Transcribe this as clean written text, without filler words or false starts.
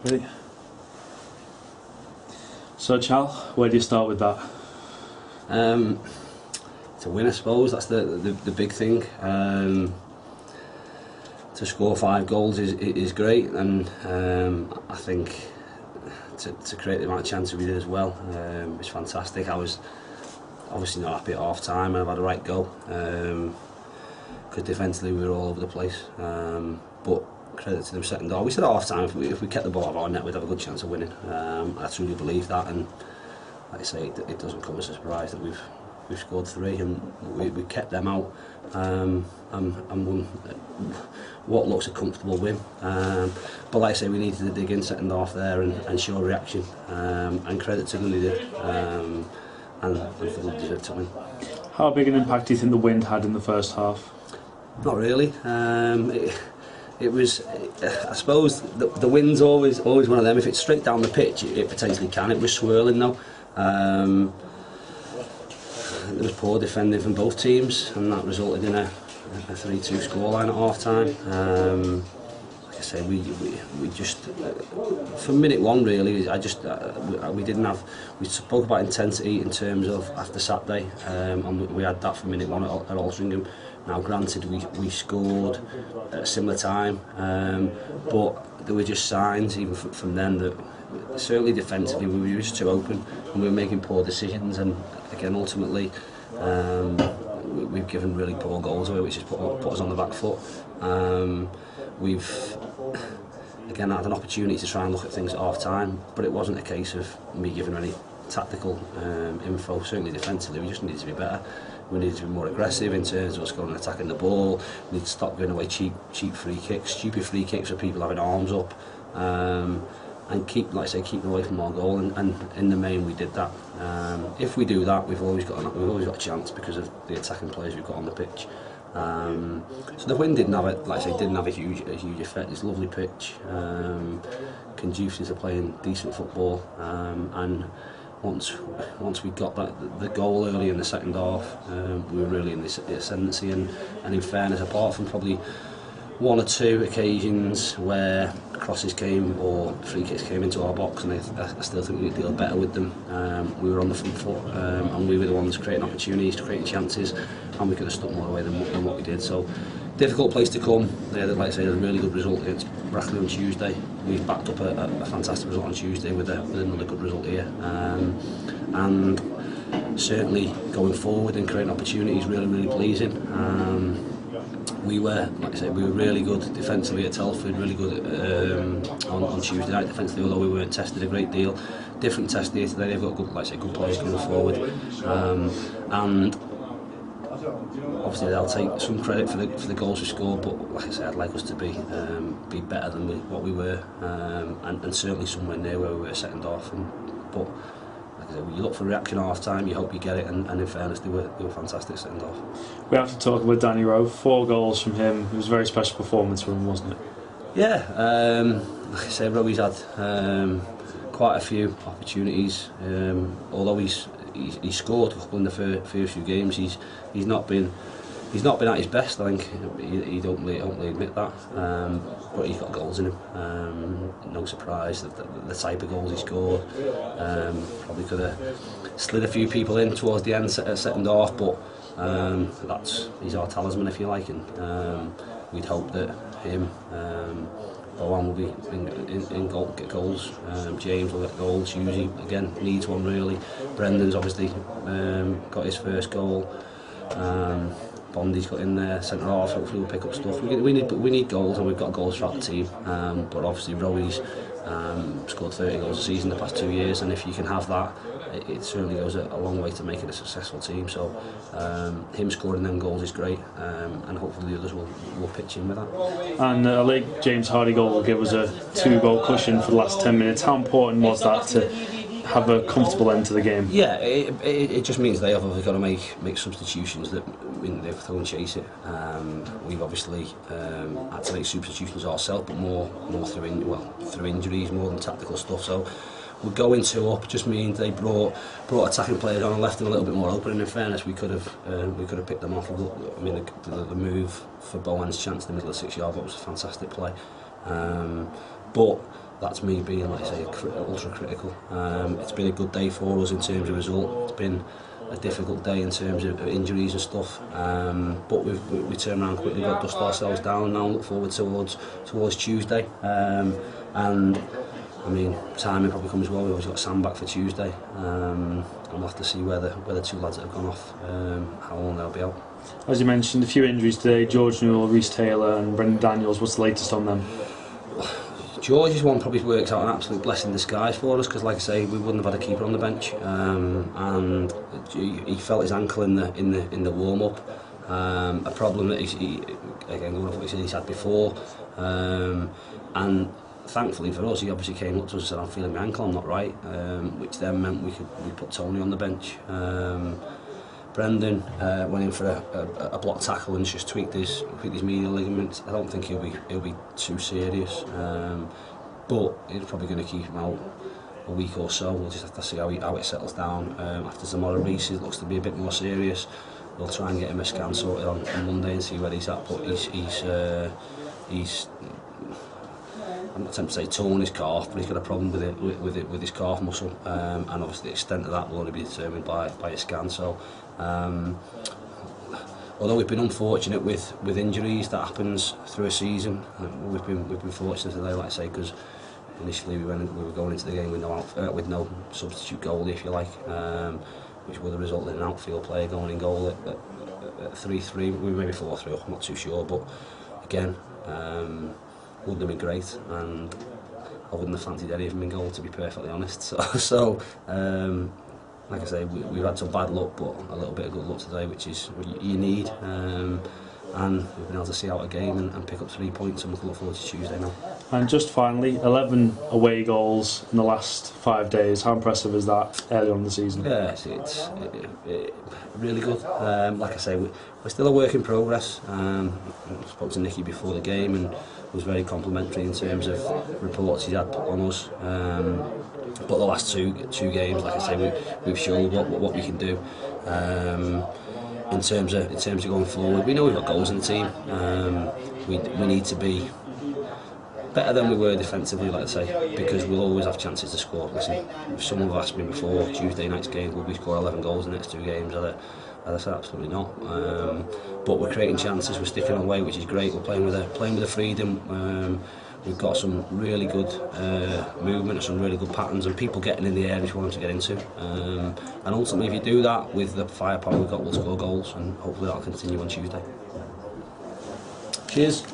Really? So Chall, where do you start with that? To win, I suppose, that's the big thing. To score 5 goals is great, and I think to create the amount of chances we did as well is fantastic. I was obviously not happy at half time, and I've had a right go because defensively we were all over the place. But credit to them second goal. We said at half time if we kept the ball out of our net, we'd have a good chance of winning. I truly believe that, and like I say, it doesn't come as a surprise that we've scored 3 and we kept them out and won what looks a comfortable win. But like I say, we needed to dig in second half there and show a reaction, and credit to them, they did, and Fulham deserved to win. How big an impact do you think the wind had in the first half? Not really. It was, I suppose, the wind's always one of them. If it's straight down the pitch, it potentially can. It was swirling though. There was poor defending from both teams, and that resulted in a 3-2 scoreline at half time. Like I say, we just from minute one really. We spoke about intensity in terms of after Saturday, and we had that from minute one at Alfreton. Now, granted, we scored at a similar time, but there were just signs even from then that certainly defensively we were just too open and we were making poor decisions, and again ultimately we've given really poor goals away, which has put us on the back foot. We've again had an opportunity to try and look at things at half time, but it wasn't a case of me giving any tactical info. Certainly defensively we just needed to be better. We needed to be more aggressive in terms of us going and attacking the ball. We need to stop giving away cheap free kicks, stupid free kicks with people having arms up, and keep, like I say, keeping away from our goal. And in the main, we did that. If we do that, we've always got a chance because of the attacking players we've got on the pitch. So the wind didn't have it, like I say, didn't have a huge effect. It's a lovely pitch, conducive to playing decent football, and once we got the goal early in the second half, we were really in the ascendancy, and in fairness, apart from probably 1 or 2 occasions where crosses came or free kicks came into our box, and I still think we could deal better with them. We were on the front foot, and we were the ones creating opportunities, creating chances, and we could have stuck more away than what we did. So difficult place to come. They had, like I say, a really good result against Brackley on Tuesday. We've backed up a fantastic result on Tuesday with another good result here, and certainly going forward and creating opportunities, really pleasing. We were, like I say, we were really good defensively at Telford, really good on Tuesday night defensively, although we weren't tested a great deal. Different test here today. They've got good, like I say, good players going forward, and obviously they'll take some credit for the goals we scored, but like I said, I'd like us to be better than what we were, and certainly somewhere near where we were second half. But like I said, when you look for reaction half time, you hope you get it, and in fairness, they were fantastic second half. We have to talk about Danny Rowe. 4 goals from him. It was a very special performance for him, wasn't it? Yeah, like I say, Rowe's had quite a few opportunities. Although he's scored a couple in the first few games, he's not been at his best. I think he'd openly admit that, but he's got goals in him. No surprise that the type of goals he scored. Probably could have slid a few people in towards the end second half, but he's our talisman, if you like, and we'd hope that him, Bowen will be in goal, get goals. James will get goals. Hughes again needs one really. Brendan's obviously got his first goal. Bondi's got in there, centre half. Hopefully we'll pick up stuff. We need goals, and we've got goals for our team. But obviously Rowe's scored 30 goals a season the past 2 years, and if you can have that, it certainly goes a long way to making a successful team. So him scoring them goals is great, and hopefully the others will pitch in with that. And a late James Hardy goal will give us a 2-goal cushion for the last 10 minutes. How important was that to have a comfortable end to the game? Yeah, it just means they have obviously got to make substitutions that they've thrown and chase it. We've obviously had to make substitutions ourselves, but more through injuries more than tactical stuff. So we're going 2 up. Just means they brought attacking players on and left them a little bit more open. And in fairness, we could have picked them off. I mean, the move for Bowen's chance in the middle of the 6-yard box was a fantastic play. But that's me being, like I say, ultra critical. It's been a good day for us in terms of result. It's been a difficult day in terms of injuries and stuff, but we turned around quickly, got dust ourselves down, and now look forward towards Tuesday. And I mean, timing probably comes well. We've obviously got Sam back for Tuesday, and we'll have to see where the two lads that have gone off, how long they'll be out. As you mentioned, a few injuries today: George Newell, Reece Taylor, and Brendan Daniels. What's the latest on them? George's one probably works out an absolute blessing in disguise for us, because, like I say, we wouldn't have had a keeper on the bench, and he felt his ankle in the warm up. A problem that again, going off what he's had before, and thankfully for us, he obviously came up to us and said, "I'm feeling my ankle, I'm not right," which then meant we put Tony on the bench. Brendan went in for a block tackle and just tweaked his medial ligaments. I don't think he'll be too serious, but it's probably going to keep him out a week or so. We'll just have to see how it settles down. After tomorrow, Reece looks to be a bit more serious. We'll try and get him a scan sorted on Monday and see where he's at. But he's I'm not tempted to say torn his calf, but he's got a problem with his calf muscle, and obviously the extent of that will only be determined by a scan. So, although we've been unfortunate with injuries, that happens through a season. We've been fortunate today, like I say, because initially we were going into the game with no substitute goalie, if you like, which would have resulted in an outfield player going in goal at 3-3, maybe 4-3. I'm not too sure, but again. Wouldn't have been great, and I wouldn't have fancied any of them in goal, to be perfectly honest. So like I say, we've had some bad luck, but a little bit of good luck today, which is what you need. And we've been able to see out a game and pick up 3 points, and we can look forward to Tuesday now. And just finally, 11 away goals in the last 5 days. How impressive is that early on in the season? Yeah, it's really good. Like I say, we're still a work in progress. I spoke to Nicky before the game and was very complimentary in terms of reports he had put on us. But the last two games, like I say, we've showed what we can do. In terms of going forward, we know we've got goals in the team. We need to be better than we were defensively, like I say, because we'll always have chances to score. Listen, if someone have asked me before Tuesday night's game, will we score 11 goals in the next 2 games? I'd have said absolutely not. But we're creating chances, we're sticking away, which is great. We're playing with a freedom. We've got some really good movement and some really good patterns, and people getting in the air which we want to get into. And ultimately, if you do that with the firepower we've got, we'll score goals, and hopefully that'll continue on Tuesday. Cheers.